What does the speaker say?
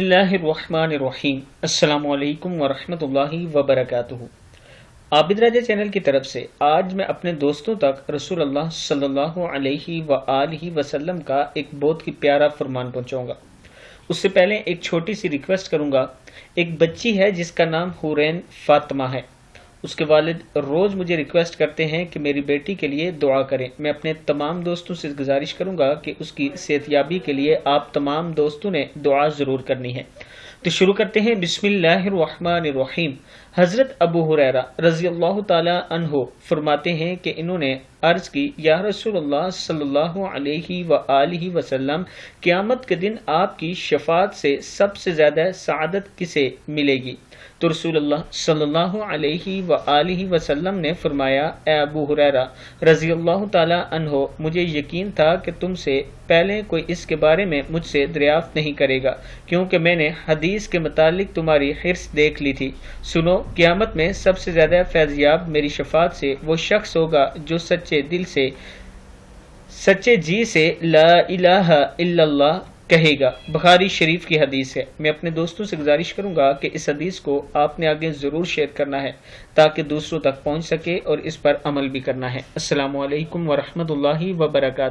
اللہ الرحمن الرحیم۔ السلام علیکم ورحمۃ اللہ وبرکاتہ۔ عابد راجہ چینل کی طرف سے آج میں اپنے دوستوں تک رسول اللہ صلی اللہ علیہ وآلہ وسلم کا ایک بہت ہی پیارا فرمان پہنچاؤں گا۔ اس سے پہلے ایک چھوٹی سی ریکویسٹ کروں گا۔ ایک بچی ہے جس کا نام حورین فاطمہ ہے۔ اس کے والد روز مجھے ریکویسٹ کرتے ہیں کہ میری بیٹی کے لیے دعا کریں۔ میں اپنے تمام دوستوں سے گزارش کروں گا کہ اس کی صحتیابی کے لیے آپ تمام دوستوں نے دعا ضرور کرنی ہے۔ تو شروع کرتے ہیں۔ بسم اللہ الرحمن الرحیم۔ حضرت ابو ہریرہ رضی اللہ تعالی عنہ فرماتے ہیں کہ انہوں نے عرض کی، یا رسول اللہ صلی اللہ علیہ وآلہ وسلم، قیامت کے دن آپ کی شفاعت سے سب سے زیادہ سعادت کسے ملے گی؟ تو رسول اللہ صلی اللہ علیہ وآلہ وسلم نے فرمایا، اے ابو ہریرہ رضی اللہ تعالی عنہ، مجھے یقین تھا کہ تم سے پہلے کوئی اس کے بارے میں مجھ سے دریافت نہیں کرے گا، کیونکہ میں نے حدیث کے متعلق تمہاری حرص دیکھ لی تھی۔ سنو، قیامت میں سب سے زیادہ فیضیاب میری شفاعت سے وہ شخص ہوگا جو سچے جی سے لا الہ الا اللہ کہے گا۔ بخاری شریف کی حدیث ہے۔ میں اپنے دوستوں سے گزارش کروں گا کہ اس حدیث کو آپ نے آگے ضرور شیئر کرنا ہے تاکہ دوسروں تک پہنچ سکے اور اس پر عمل بھی کرنا ہے۔ السلام علیکم ورحمۃ اللہ وبرکاتہ۔